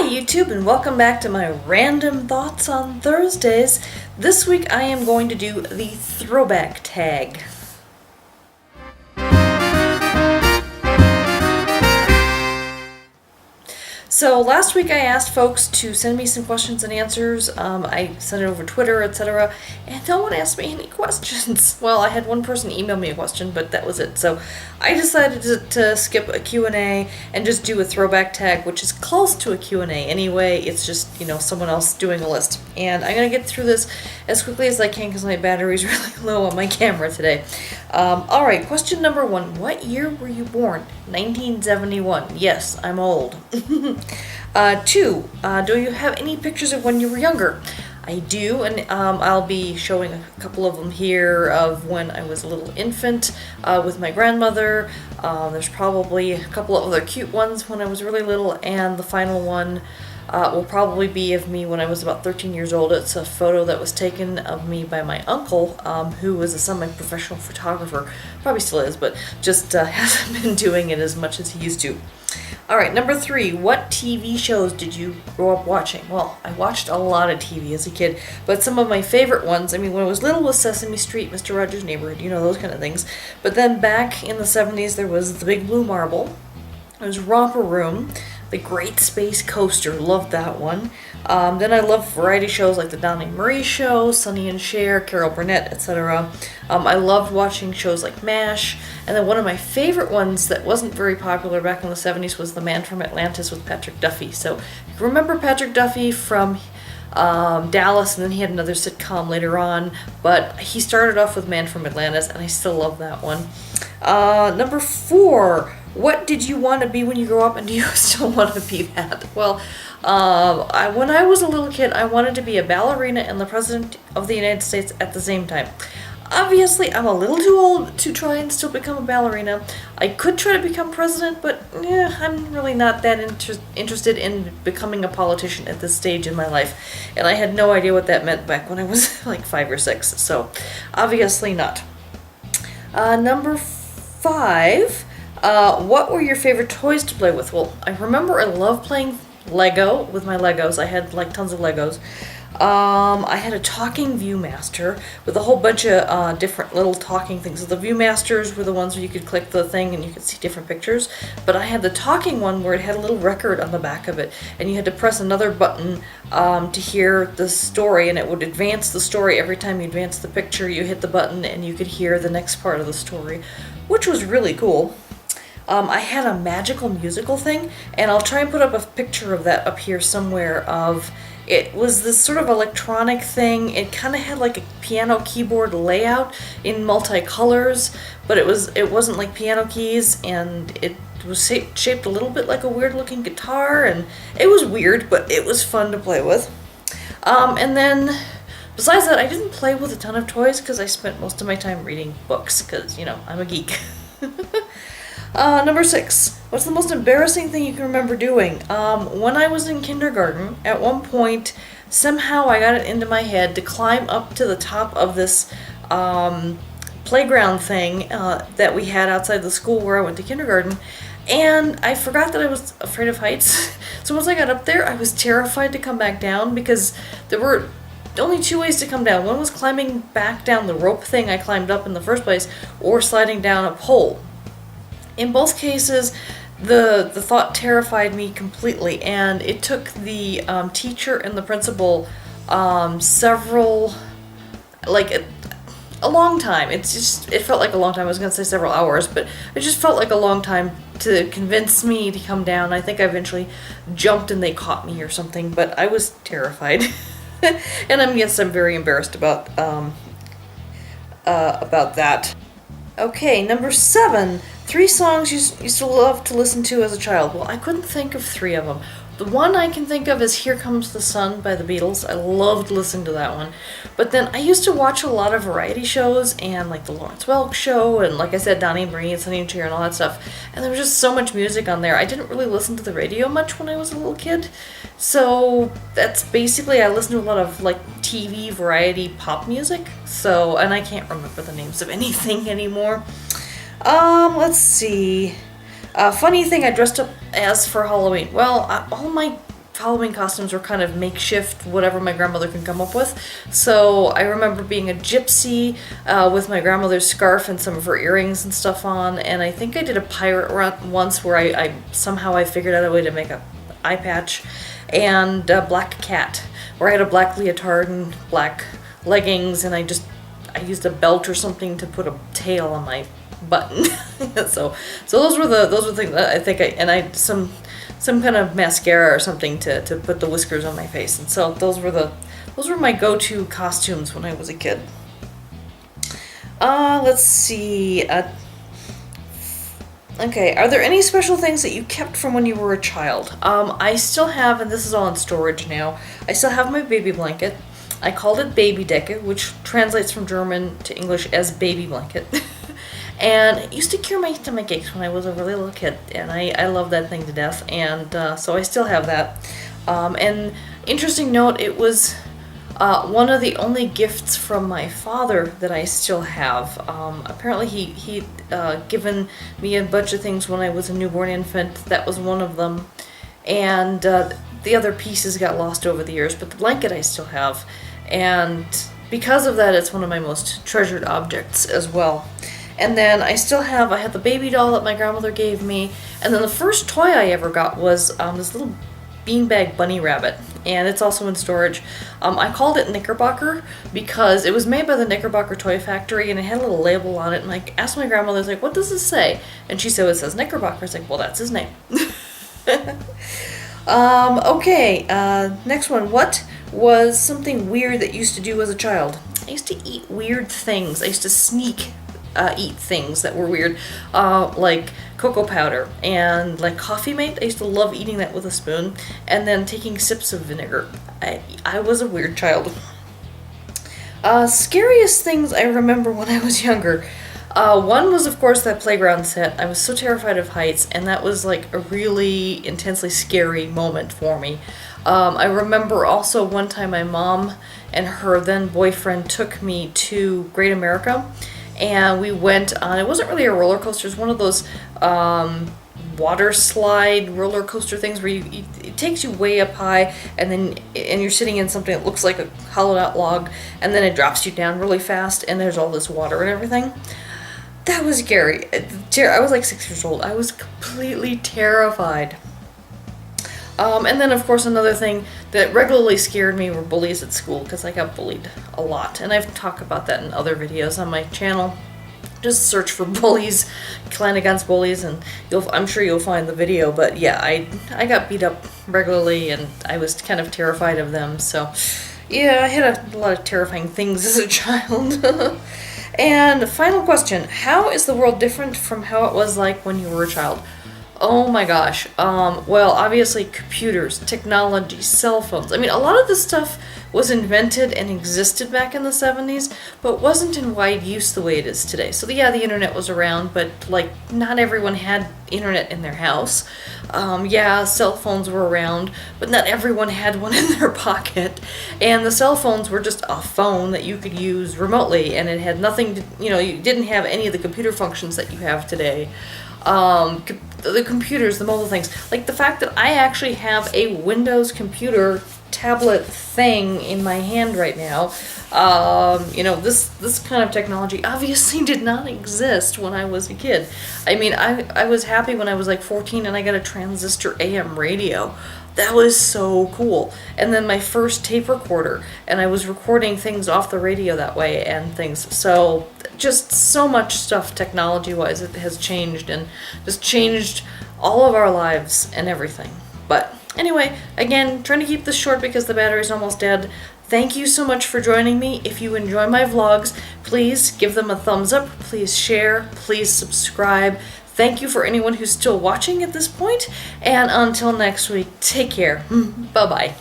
YouTube, and welcome back to my random thoughts on Thursdays. This week I am going to do the throwback tag. So last week I asked folks to send me some questions and answers. I sent it over Twitter, etc. And no one asked me any questions. Well, I had one person email me a question, but that was it. So I decided to skip a Q&A and just do a throwback tag, which is close to a Q&A anyway. It's just, someone else doing a list. And I'm going to get through this as quickly as I can because my battery's really low on my camera today. Alright, question number 1. What year were you born? 1971. Yes, I'm old. 2. Do you have any pictures of when you were younger? I do, and I'll be showing a couple of them here of when I was a little infant with my grandmother. There's probably a couple of other cute ones when I was really little, and the final one will probably be of me when I was about 13 years old. It's a photo that was taken of me by my uncle, who was a semi-professional photographer. Probably still is, but just hasn't been doing it as much as he used to. Alright, number 3. What TV shows did you grow up watching? Well, I watched a lot of TV as a kid, but some of my favorite ones, when I was little, was Sesame Street, Mr. Rogers' Neighborhood, those kind of things. But then back in the 70s, there was The Big Blue Marble. There was Romper Room. The Great Space Coaster, loved that one. Then I loved variety shows like The Donnie Marie Show, Sonny and Cher, Carol Burnett, etc. I loved watching shows like MASH. And then one of my favorite ones that wasn't very popular back in the 70s was The Man from Atlantis with Patrick Duffy. So you remember Patrick Duffy from Dallas, and then he had another sitcom later on. But he started off with Man from Atlantis, and I still love that one. Number 4. What did you want to be when you grow up, and do you still want to be that? Well, when I was a little kid, I wanted to be a ballerina and the President of the United States at the same time. Obviously, I'm a little too old to try and still become a ballerina. I could try to become president, but I'm really not that interested in becoming a politician at this stage in my life. And I had no idea what that meant back when I was like 5 or 6, so obviously not. Number 5. What were your favorite toys to play with? Well, I remember I loved playing Lego with my Legos. I had tons of Legos. I had a talking Viewmaster with a whole bunch of different little talking things. So the Viewmasters were the ones where you could click the thing and you could see different pictures. But I had the talking one where it had a little record on the back of it, and you had to press another button to hear the story, and it would advance the story. Every time you advance the picture, you hit the button and you could hear the next part of the story, which was really cool. I had a magical musical thing, and I'll try and put up a picture of that up here somewhere. It was this sort of electronic thing. It kind of had like a piano keyboard layout in multicolors, but it wasn't like piano keys, and it was shaped a little bit like a weird looking guitar, and it was weird, but it was fun to play with. And then besides that, I didn't play with a ton of toys because I spent most of my time reading books because, I'm a geek. Number 6. What's the most embarrassing thing you can remember doing? When I was in kindergarten, at one point, somehow I got it into my head to climb up to the top of this playground thing that we had outside the school where I went to kindergarten, and I forgot that I was afraid of heights. So once I got up there, I was terrified to come back down because there were only 2 ways to come down. One was climbing back down the rope thing I climbed up in the first place, or sliding down a pole. In both cases, the thought terrified me completely, and it took the teacher and the principal a long time. It felt like a long time. I was going to say several hours, but it just felt like a long time to convince me to come down. I think I eventually jumped and they caught me or something, but I was terrified. And I'm very embarrassed about that. Okay, number 7. 3 songs you used to love to listen to as a child. Well, I couldn't think of 3 of them. The one I can think of is Here Comes the Sun by the Beatles. I loved listening to that one. But then I used to watch a lot of variety shows, and like the Lawrence Welk Show, and like I said, Donnie Marie and Sonny and Cher and all that stuff. And there was just so much music on there. I didn't really listen to the radio much when I was a little kid. So that's basically, I listened to a lot of like TV variety pop music. And I can't remember the names of anything anymore. Let's see. Funny thing I dressed up as for Halloween. Well, all my Halloween costumes were kind of makeshift, whatever my grandmother can come up with. So I remember being a gypsy with my grandmother's scarf and some of her earrings and stuff on, and I think I did a pirate run once where I somehow I figured out a way to make a eye patch, and a black cat, where I had a black leotard and black leggings, and I used a belt or something to put a tail on my button. so those were the things that I think I some kind of mascara or something to put the whiskers on my face. And so those were my go-to costumes when I was a kid. Let's see. Okay, are there any special things that you kept from when you were a child? I still have, and this is all in storage now, I still have my baby blanket. I called it Babydecke, which translates from German to English as baby blanket. And it used to cure my stomach aches when I was a really little kid, and I love that thing to death, and so I still have that. And interesting note, it was one of the only gifts from my father that I still have. Apparently he'd given me a bunch of things when I was a newborn infant. That was one of them, and the other pieces got lost over the years, but the blanket I still have, and because of that, it's one of my most treasured objects as well. And then I had the baby doll that my grandmother gave me, and then the first toy I ever got was this little beanbag bunny rabbit, and it's also in storage. I called it Knickerbocker because it was made by the Knickerbocker Toy Factory, and it had a little label on it, and I asked my grandmother, I was like, what does this say? And she said, it says Knickerbocker. I was like, well, that's his name. Okay, next one. What was something weird that you used to do as a child? I used to eat weird things. I used to sneak eat things that were weird, like cocoa powder and like coffee mate. I used to love eating that with a spoon, and then taking sips of vinegar. I was a weird child. Scariest things I remember when I was younger. One was, of course, that playground set. I was so terrified of heights, and that was like a really intensely scary moment for me. I remember also one time my mom and her then boyfriend took me to Great America, and we went on, it wasn't really a roller coaster, it was one of those water slide roller coaster things where it takes you way up high, and you're sitting in something that looks like a hollowed out log, and then it drops you down really fast, and there's all this water and everything. That was scary. I was like 6 years old. I was completely terrified. And then, of course, another thing that regularly scared me were bullies at school, because I got bullied a lot. And I've talked about that in other videos on my channel. Just search for bullies, Clan Against Bullies, and I'm sure you'll find the video. But yeah, I got beat up regularly, and I was kind of terrified of them. So yeah, I had a lot of terrifying things as a child. And final question, how is the world different from how it was like when you were a child? Oh my gosh. Well, obviously computers, technology, cell phones. I mean, a lot of this stuff was invented and existed back in the 70s, but wasn't in wide use the way it is today. So yeah, the internet was around, but like not everyone had internet in their house. Yeah, cell phones were around, but not everyone had one in their pocket. And the cell phones were just a phone that you could use remotely, and it had nothing to, you didn't have any of the computer functions that you have today. The computers, the mobile things, like the fact that I actually have a Windows computer tablet thing in my hand right now. This kind of technology obviously did not exist when I was a kid. I mean, I was happy when I was like 14 and I got a transistor AM radio. That was so cool. And then my first tape recorder, and I was recording things off the radio that way and things. So just so much stuff technology-wise it has changed, and just changed all of our lives and everything. But anyway, again, trying to keep this short because the battery's almost dead. Thank you so much for joining me. If you enjoy my vlogs, please give them a thumbs up, please share, please subscribe. Thank you for anyone who's still watching at this point, and until next week, take care. Bye-bye.